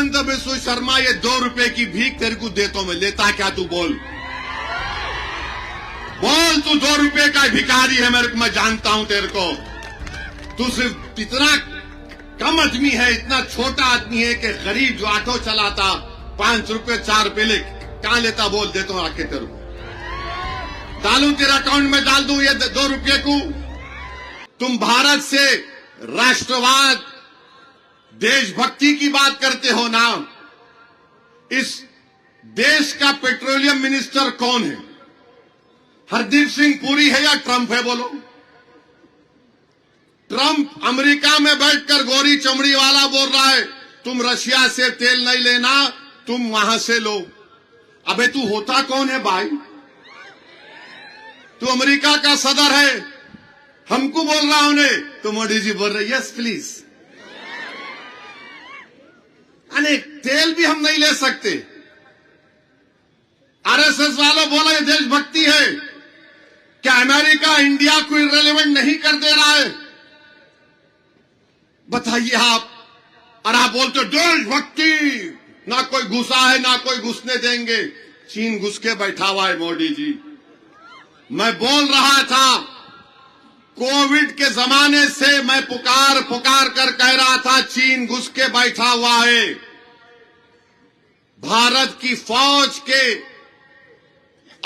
हेमंत बिस्व शर्मा, ये 2 रुपए की भीख तेरे को देता हूं मैं, लेता क्या तू? बोल बोल, तू 2 रुपए का भिखारी है, मेरे को, मैं जानता हूं तेरे को। तू सिर्फ इतना कम आदमी है, इतना छोटा आदमी है कि गरीब जो ऑटो चलाता 5 रुपए 4 रुपए ले कहां लेता? बोल, देता हूं आके तेरे को, डालूं तेरा अकाउंट में, डाल दूं ये 2 रुपये को। तुम भारत से राष्ट्रवाद देशभक्ति की बात करते हो ना। इस देश का पेट्रोलियम मिनिस्टर कौन है? हरदीप सिंह पुरी है या ट्रंप है? बोलो। ट्रंप अमेरिका में बैठकर गोरी चमड़ी वाला बोल रहा है तुम रशिया से तेल नहीं लेना, तुम वहां से लो। अबे तू होता कौन है भाई? तू अमेरिका का सदर है, हमको बोल रहा उन्हें, तो मोदी जी बोल रहे यस प्लीज। अरे तेल भी हम नहीं ले सकते। आरएसएस वालों बोला ये देशभक्ति है। क्या अमेरिका इंडिया को इररिलेवेंट नहीं कर दे रहा है? बताइए आप। और आप बोलते हो देशभक्ति, ना कोई घुसा है ना कोई घुसने देंगे। चीन घुस के बैठा हुआ है मोदी जी। मैं बोल रहा था कोविड के जमाने से, मैं पुकार कर कह रहा था चीन घुस के बैठा हुआ है। भारत की फौज के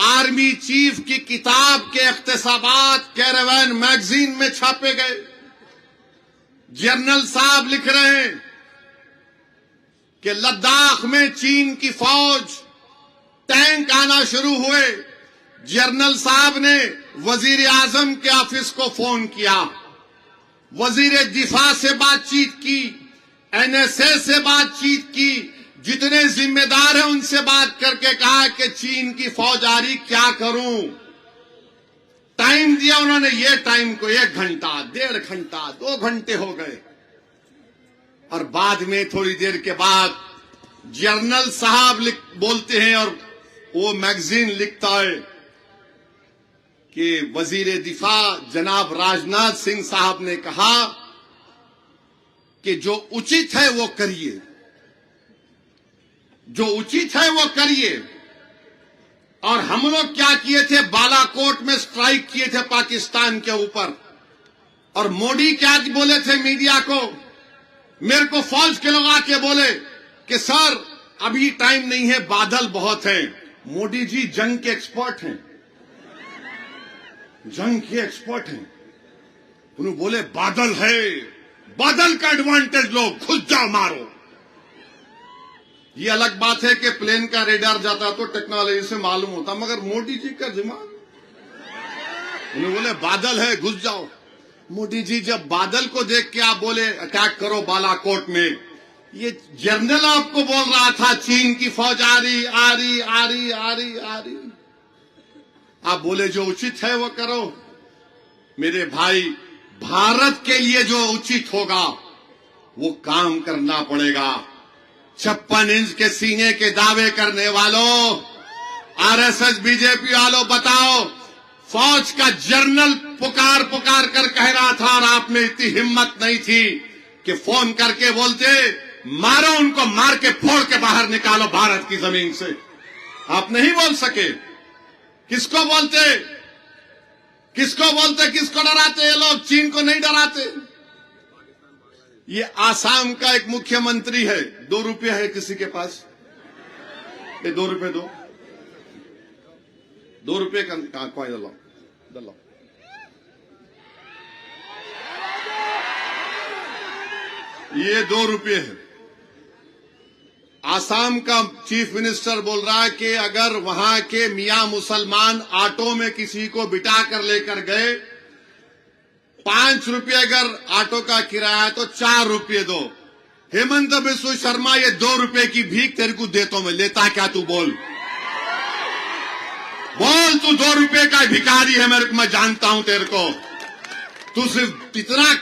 आर्मी चीफ की किताब के इख्तिसाबात कैरावैन मैगजीन में छापे गए। जनरल साहब लिख रहे हैं कि लद्दाख में चीन की फौज, टैंक आना शुरू हुए। जनरल साहब ने वजीर आजम के ऑफिस को फोन किया, वजीर दिफा से बातचीत की, एनएसए से बातचीत की, जितने जिम्मेदार हैं उनसे बात करके कहा कि चीन की फौज आ रही, क्या करूं? टाइम दिया उन्होंने। ये टाइम को 1 घंटा, 1.5 घंटा, 2 घंटे हो गए। और बाद में थोड़ी देर के बाद जनरल साहब बोलते हैं और वो मैगजीन लिखता है कि वजीर दिफा जनाब राजनाथ सिंह साहब ने कहा कि जो उचित है वो करिए, जो उचित है वो करिए। और हम लोग क्या किए थे? बालाकोट में स्ट्राइक किए थे पाकिस्तान के ऊपर। और मोदी क्या बोले थे मीडिया को? मेरे को फौज के लोग आके बोले कि सर अभी टाइम नहीं है, बादल बहुत हैं। मोदी जी जंग के एक्सपर्ट हैं, जंग के एक्सपर्ट हैं। उन्होंने बोले बादल है, बादल का एडवांटेज लो, घुस जाओ मारो। ये अलग बात है कि प्लेन का रेडार जाता तो टेक्नोलॉजी से मालूम होता, मगर मोदी जी का दिमाग, उन्होंने बोले बादल है घुस जाओ। मोदी जी जब बादल को देख के आप बोले अटैक करो बालाकोट में, ये जनरल आपको बोल रहा था चीन की फौज आ रही आ रही आ रही आ रही आ रही, आप बोले जो उचित है वो करो। मेरे भाई, भारत के लिए जो उचित होगा वो काम करना पड़ेगा। 56 इंच के सीने के दावे करने वालों, आरएसएस बीजेपी वालों, बताओ फौज का जनरल पुकार कर कह रहा था और आपने इतनी हिम्मत नहीं थी कि फोन करके बोलते मारो उनको, मार के फोड़ के बाहर निकालो भारत की जमीन से। आप नहीं बोल सके। किसको बोलते, किसको बोलते, किसको डराते? ये लोग चीन को नहीं डराते। ये आसाम का एक मुख्यमंत्री है, 2 रुपये है किसी के पास? ये 2 रुपये दो, 2 रुपये का कोई दलो दलो। ये 2 रुपये है। आसाम का चीफ मिनिस्टर बोल रहा है कि अगर वहां के मियां मुसलमान ऑटो में किसी को बिठा कर लेकर गए, 5 रुपये अगर ऑटो का किराया है तो 4 रुपये दो। हेमंत बिस्व शर्मा, ये 2 रुपये की भीख तेरे को देता हूं मैं, लेता क्या तू? बोल बोल, तू 2 रुपये का भिखारी है, मेरे को, मैं जानता हूं तेरे को। तू सिर्फ इतना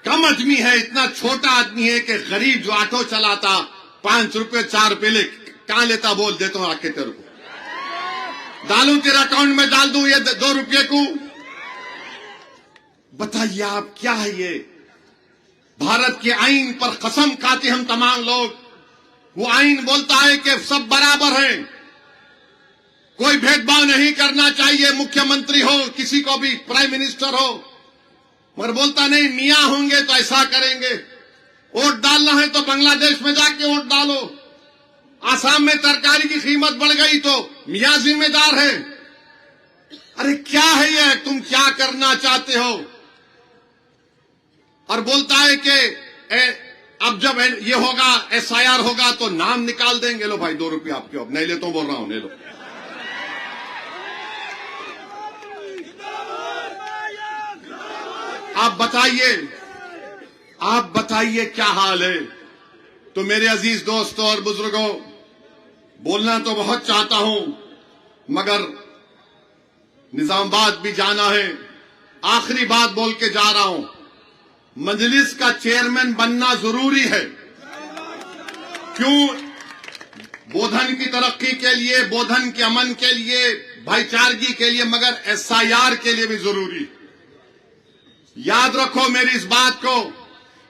कम आदमी है, इतना छोटा आदमी है कि गरीब जो ऑटो चलाता 5 रुपये 4 रुपये ले कहां लेता? बोल, देता हूं आके तेरे को, डालूं तेरा अकाउंट में, डाल दूं ये 2 रुपये को। बताइए आप, क्या है ये? भारत के आईन पर कसम खाते हम तमाम लोग वो आइन बोलता है कि सब बराबर हैं, कोई भेदभाव नहीं करना चाहिए, मुख्यमंत्री हो किसी को भी, प्राइम मिनिस्टर हो, मगर बोलता नहीं मियां होंगे तो ऐसा करेंगे, वोट डालना है तो बांग्लादेश में जाके वोट डालो, आसाम में तरकारी की कीमत बढ़ गई तो मियां जिम्मेदार है। अरे क्या है ये, तुम क्या करना चाहते हो? और बोलता है कि अब जब ये होगा SIR होगा तो नाम निकाल देंगे। लो भाई 2 रुपये आपके, अब नहीं लेता हूं, बोल रहा हूं, ले लो। आप बताइए क्या हाल है? तो मेरे अजीज दोस्तों और बुजुर्गों, बोलना तो बहुत चाहता हूं मगर निजामाबाद भी जाना है। आखिरी बात बोल के जा रहा हूं, मजलिस का चेयरमैन बनना जरूरी है। क्यों? बोधन की तरक्की के लिए, बोधन के अमन के लिए, भाईचारगी के लिए, मगर SIR के लिए भी जरूरी। याद रखो मेरी इस बात को,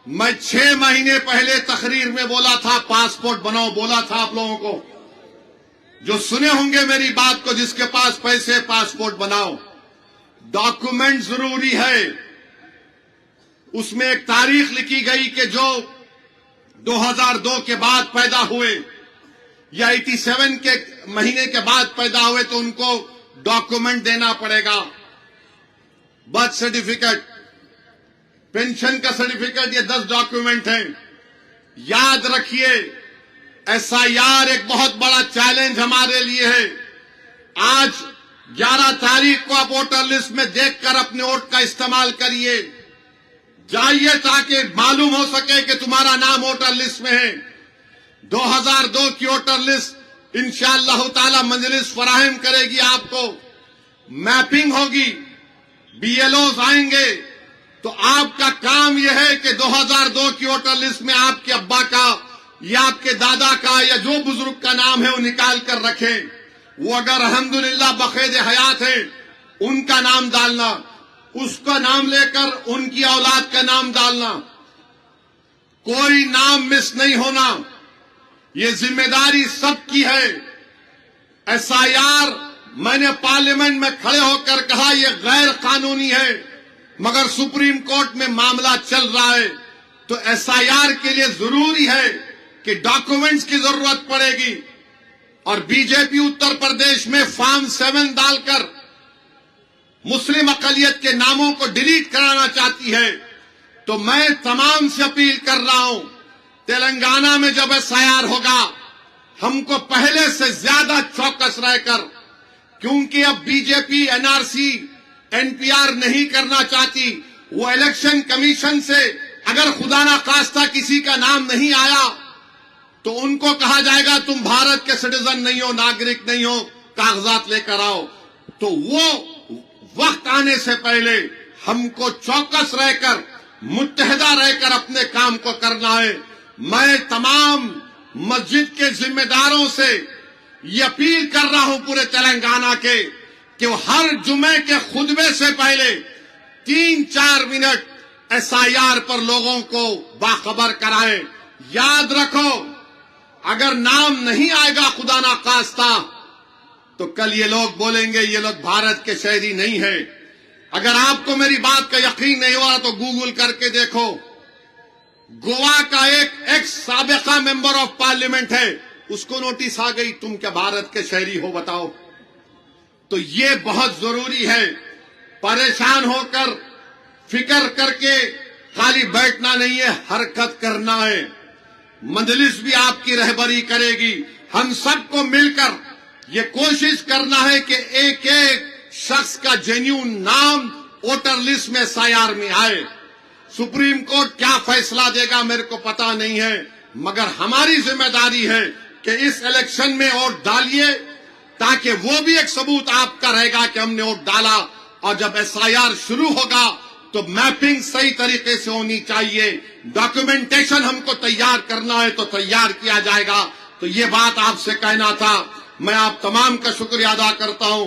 मैं 6 महीने पहले तकरीर में बोला था पासपोर्ट बनाओ, बोला था आप लोगों को, जो सुने होंगे मेरी बात को, जिसके पास पैसे पासपोर्ट बनाओ। डॉक्यूमेंट जरूरी है। उसमें एक तारीख लिखी गई कि जो 2002 के बाद पैदा हुए या 87 के महीने के बाद पैदा हुए तो उनको डॉक्यूमेंट देना पड़ेगा। बर्थ सर्टिफिकेट, पेंशन का सर्टिफिकेट, ये 10 डॉक्यूमेंट हैं। याद रखिए, SIR एक बहुत बड़ा चैलेंज हमारे लिए है। आज 11 तारीख को आप वोटर लिस्ट में देखकर अपने वोट का इस्तेमाल करिए, जाइए ताकि मालूम हो सके कि तुम्हारा नाम वोटर लिस्ट में है। 2002 की वोटर लिस्ट इंशाअल्लाह ताला मजलिस फराहम करेगी आपको, मैपिंग होगी, BLOs आएंगे, तो आपका काम यह है कि 2002 की वोटर लिस्ट में आपके अब्बा का या आपके दादा का या जो बुजुर्ग का नाम है वो निकाल कर रखें। वो अगर अल्हम्दुलिल्लाह बखैद हयात है, उनका नाम डालना, उसका नाम लेकर उनकी औलाद का नाम डालना, कोई नाम मिस नहीं होना। ये जिम्मेदारी सबकी है। SIR, मैंने पार्लियामेंट में खड़े होकर कहा यह गैर कानूनी है, मगर सुप्रीम कोर्ट में मामला चल रहा है। तो SIR के लिए जरूरी है कि डॉक्यूमेंट्स की जरूरत पड़ेगी। और बीजेपी उत्तर प्रदेश में फॉर्म 7 डालकर मुस्लिम अकलियत के नामों को डिलीट कराना चाहती है। तो मैं तमाम से अपील कर रहा हूं, तेलंगाना में जब SIR होगा, हमको पहले से ज्यादा चौकस रहकर, क्योंकि अब बीजेपी NRC NPR नहीं करना चाहती। वो इलेक्शन कमीशन से अगर खुदा ना खास्ता किसी का नाम नहीं आया तो उनको कहा जाएगा तुम भारत के सिटीजन नहीं हो, नागरिक नहीं हो, कागजात लेकर आओ। तो वो वक्त आने से पहले हमको चौकस रहकर, मुत्तहिदा रहकर अपने काम को करना है। मैं तमाम मस्जिद के जिम्मेदारों से ये अपील कर रहा हूं पूरे तेलंगाना के कि वो हर जुमे के खुतबे से पहले 3-4 मिनट SIR पर लोगों को बाखबर कराएं। याद रखो, अगर नाम नहीं आएगा खुदा ना खास्ता तो कल ये लोग बोलेंगे ये लोग भारत के शहरी नहीं है। अगर आपको मेरी बात का यकीन नहीं हो रहा तो गूगल करके देखो, गोवा का एक एक्स साबिका मेंबर ऑफ पार्लियामेंट है, उसको नोटिस आ गई तुम क्या भारत के शहरी हो, बताओ। तो ये बहुत जरूरी है। परेशान होकर फिक्र करके खाली बैठना नहीं है, हरकत करना है। मजलिस भी आपकी रहबरी करेगी। हम सबको मिलकर ये कोशिश करना है कि एक एक शख्स का जेन्युइन नाम वोटर लिस्ट में SIR में आए। सुप्रीम कोर्ट क्या फैसला देगा मेरे को पता नहीं है, मगर हमारी जिम्मेदारी है कि इस इलेक्शन में वोट डालिए, ताकि वो भी एक सबूत आपका रहेगा कि हमने वोट डाला। और जब SIR शुरू होगा तो मैपिंग सही तरीके से होनी चाहिए, डॉक्यूमेंटेशन हमको तैयार करना है तो तैयार किया जाएगा। तो ये बात आपसे कहना था। मैं आप तमाम का शुक्रिया अदा करता हूं।